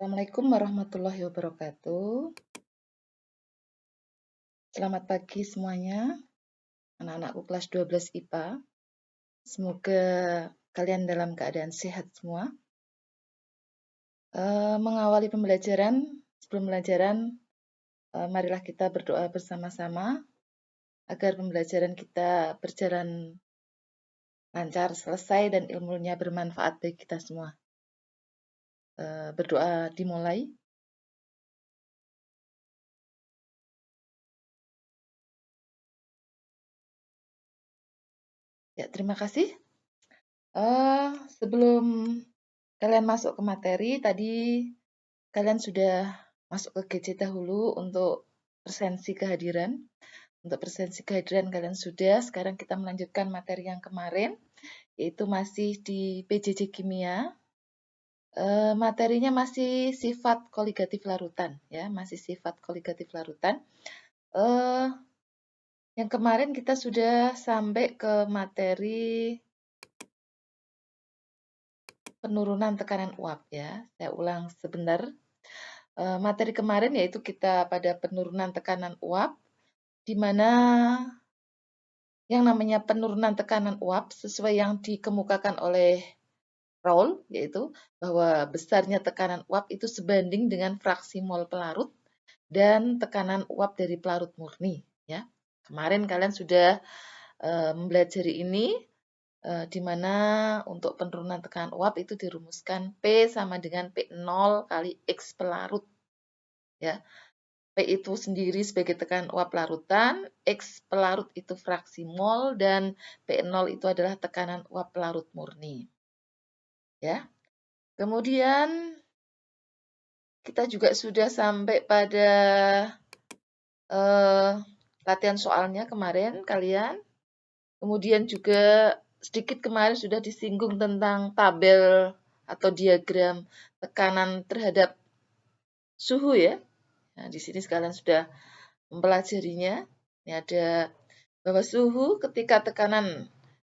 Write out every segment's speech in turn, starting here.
Assalamualaikum warahmatullahi wabarakatuh. Selamat pagi semuanya, anak-anakku kelas 12 IPA. Semoga kalian dalam keadaan sehat semua. Mengawali pembelajaran, sebelum pembelajaran, marilah kita berdoa bersama-sama agar pembelajaran kita berjalan lancar, selesai, dan ilmunya bermanfaat bagi kita semua. Berdoa dimulai. Ya, terima kasih. Sebelum kalian masuk ke materi, tadi kalian sudah masuk ke gadget dahulu untuk presensi kehadiran. Untuk presensi kehadiran kalian sudah, sekarang kita melanjutkan materi yang kemarin, yaitu masih di PJJ Kimia. Materinya masih sifat koligatif larutan, ya, masih sifat koligatif larutan. Yang kemarin kita sudah sampai ke materi penurunan tekanan uap, ya. Saya ulang sebentar. Materi kemarin yaitu kita pada penurunan tekanan uap, di mana yang namanya penurunan tekanan uap sesuai yang dikemukakan oleh Raoul, yaitu bahwa besarnya tekanan uap itu sebanding dengan fraksi mol pelarut dan tekanan uap dari pelarut murni. Ya, kemarin kalian sudah mempelajari ini, di mana untuk penurunan tekanan uap itu dirumuskan P sama dengan P0 kali X pelarut. Ya, P itu sendiri sebagai tekanan uap larutan, X pelarut itu fraksi mol, dan P0 itu adalah tekanan uap pelarut murni. Ya. Kemudian kita juga sudah sampai pada latihan soalnya kemarin kalian. Kemudian juga sedikit kemarin sudah disinggung tentang tabel atau diagram tekanan terhadap suhu, ya. Nah, di sini sekalian sudah mempelajarinya. Ini ada bahwa suhu ketika tekanan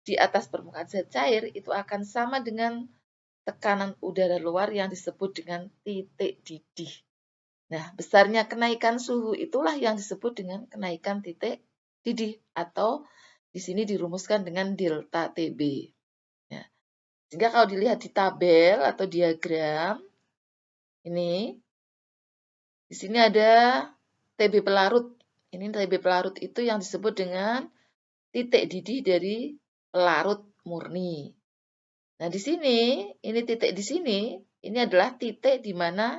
di atas permukaan zat cair itu akan sama dengan tekanan udara luar yang disebut dengan titik didih. Nah, besarnya kenaikan suhu itulah yang disebut dengan kenaikan titik didih atau di sini dirumuskan dengan delta TB. Ya. Sehingga kalau dilihat di tabel atau diagram ini, di sini ada TB pelarut. Ini TB pelarut itu yang disebut dengan titik didih dari pelarut murni. Nah, di sini, ini titik di sini, ini adalah titik di mana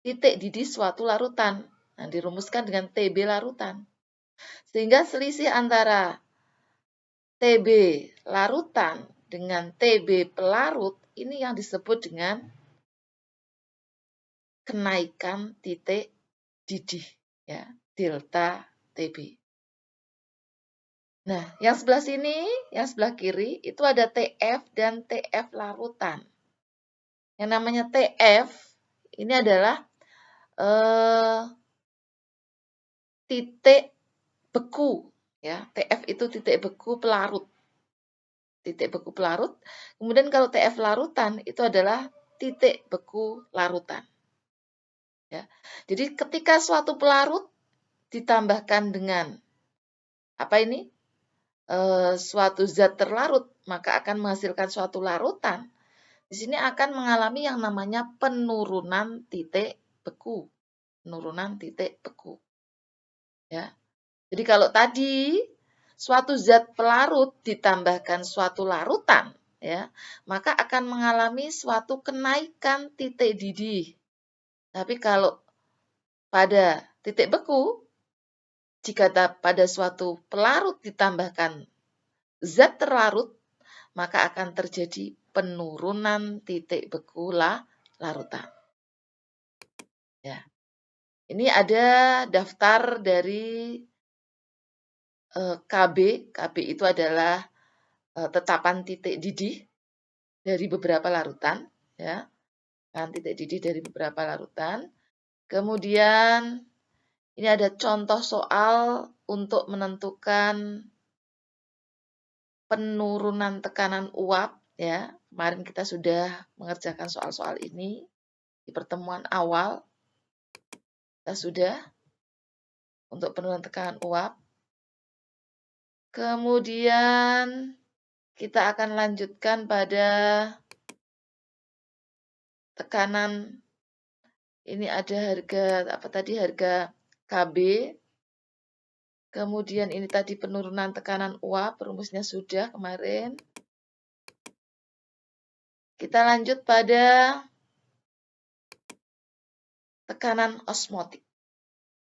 titik didih suatu larutan. Nah, dirumuskan dengan TB larutan. Sehingga selisih antara TB larutan dengan TB pelarut ini yang disebut dengan kenaikan titik didih, ya, delta TB. Nah, yang sebelah sini, yang sebelah kiri, itu ada TF dan TF larutan. Yang namanya TF, ini adalah titik beku, ya. TF itu titik beku pelarut. Titik beku pelarut. Kemudian kalau TF larutan, itu adalah titik beku larutan. Ya. Jadi ketika suatu pelarut ditambahkan dengan apa ini? Suatu zat terlarut, maka akan menghasilkan suatu larutan. Di sini akan mengalami yang namanya penurunan titik beku. Penurunan titik beku. Ya. Jadi kalau tadi suatu zat pelarut ditambahkan suatu larutan, ya, maka akan mengalami suatu kenaikan titik didih. Tapi kalau pada titik beku, jika pada suatu pelarut ditambahkan zat terlarut, maka akan terjadi penurunan titik beku larutan. Ya. Ini ada daftar dari KB. KB itu adalah tetapan titik didih dari beberapa larutan, ya. Kan titik didih dari beberapa larutan. Kemudian ini ada contoh soal untuk menentukan penurunan tekanan uap, ya. Kemarin kita sudah mengerjakan soal-soal ini. di pertemuan awal kita sudah untuk penurunan tekanan uap. Kemudian kita akan lanjutkan pada tekanan, ini ada harga apa tadi, harga KB. Kemudian ini tadi penurunan tekanan uap, rumusnya sudah kemarin. Kita lanjut pada tekanan osmotik.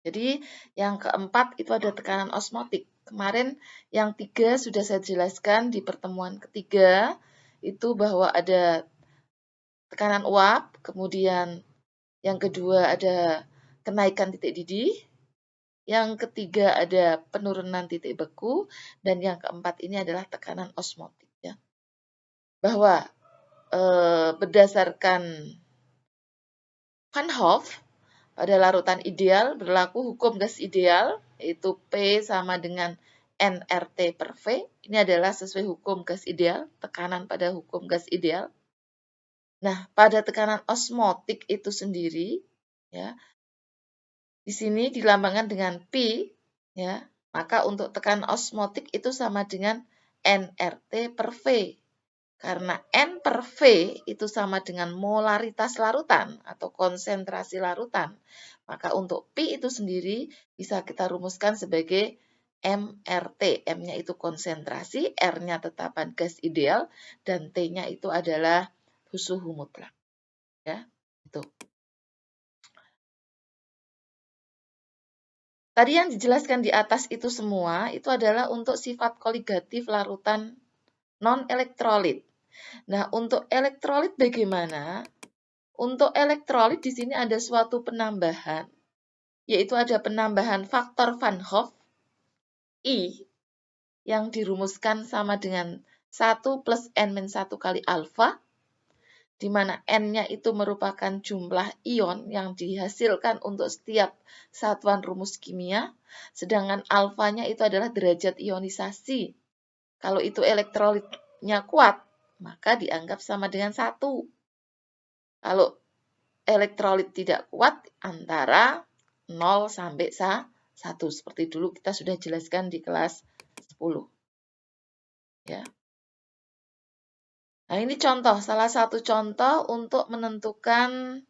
Jadi yang keempat itu ada tekanan osmotik. Kemarin yang 3 sudah saya jelaskan di pertemuan ketiga, itu bahwa ada tekanan uap, kemudian yang kedua ada kenaikan titik didih, yang ketiga ada penurunan titik beku, dan yang keempat ini adalah tekanan osmotik. Ya. Bahwa berdasarkan Van Hoff, pada larutan ideal berlaku hukum gas ideal, yaitu P sama dengan nRT per V. Ini adalah sesuai hukum gas ideal, tekanan pada hukum gas ideal. Nah, pada tekanan osmotik itu sendiri, ya, di sini dilambangkan dengan P, ya, maka untuk tekanan osmotik itu sama dengan nRT per V. Karena N per V itu sama dengan molaritas larutan atau konsentrasi larutan. Maka untuk P itu sendiri bisa kita rumuskan sebagai MRT. M-nya itu konsentrasi, R-nya tetapan gas ideal, dan T-nya itu adalah suhu mutlak. Ya, itu. Tadi yang dijelaskan di atas itu semua, itu adalah untuk sifat koligatif larutan non-elektrolit. Nah, untuk elektrolit bagaimana? Untuk elektrolit di sini ada suatu penambahan, yaitu ada penambahan faktor Van Hoff, I, yang dirumuskan sama dengan 1 plus N-1 kali alfa, di mana N-nya itu merupakan jumlah ion yang dihasilkan untuk setiap satuan rumus kimia, sedangkan alfanya itu adalah derajat ionisasi. Kalau itu elektrolitnya kuat, maka dianggap sama dengan 1. Kalau elektrolit tidak kuat, antara 0 sampai 1. Seperti dulu kita sudah jelaskan di kelas 10. Ya. Nah, ini contoh, salah satu contoh untuk menentukan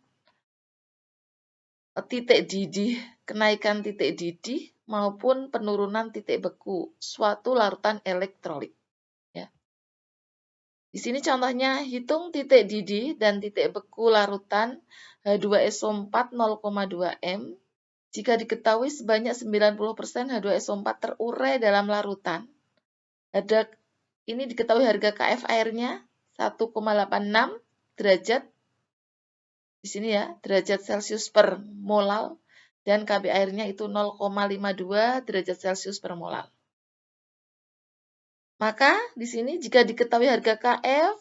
titik didih, kenaikan titik didih maupun penurunan titik beku suatu larutan elektrolit. Ya. Di sini contohnya, hitung titik didih dan titik beku larutan H2SO4 0,2 M. Jika diketahui sebanyak 90% H2SO4 terurai dalam larutan. Ini diketahui harga KF airnya 1,86 derajat. Di sini ya, derajat Celcius per molal. Dan KB airnya itu 0,52 derajat Celcius per molal. Maka di sini jika diketahui harga KF,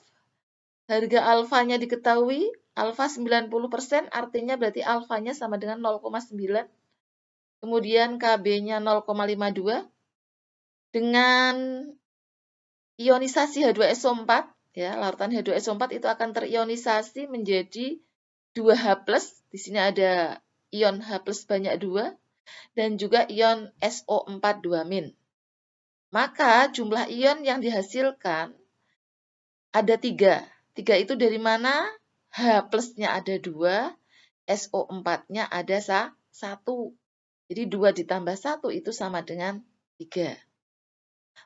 harga alfanya diketahui, alfa 90%, artinya berarti alfanya sama dengan 0,9. Kemudian KB-nya 0,52. Dengan ionisasi H2SO4, ya, larutan H2SO4 itu akan terionisasi menjadi 2H+. Di sini ada ion H+ banyak 2 dan juga ion SO4 2-. Maka jumlah ion yang dihasilkan ada 3. 3 itu dari mana? H+-nya ada 2, SO4-nya ada 1. Jadi 2 ditambah 1 itu sama dengan 3.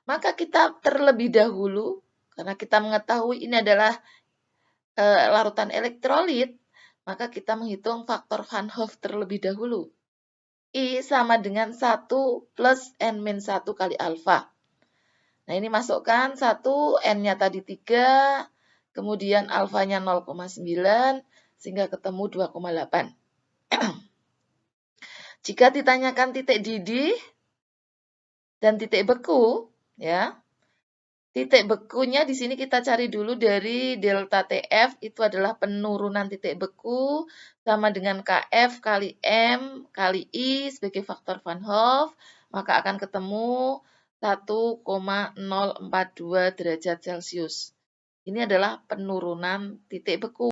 Maka kita terlebih dahulu, karena kita mengetahui ini adalah larutan elektrolit, maka kita menghitung faktor Van Hoff terlebih dahulu. I sama dengan 1 plus N-1 kali alfa. Nah, ini masukkan 1, N-nya tadi 3, kemudian alfanya 0,9, sehingga ketemu 2,8. Jika ditanyakan titik didih dan titik beku, ya, titik bekunya di sini kita cari dulu dari delta TF, itu adalah penurunan titik beku sama dengan KF kali M kali I sebagai faktor Van Hoff, maka akan ketemu 1,042 derajat Celcius. Ini adalah penurunan titik beku.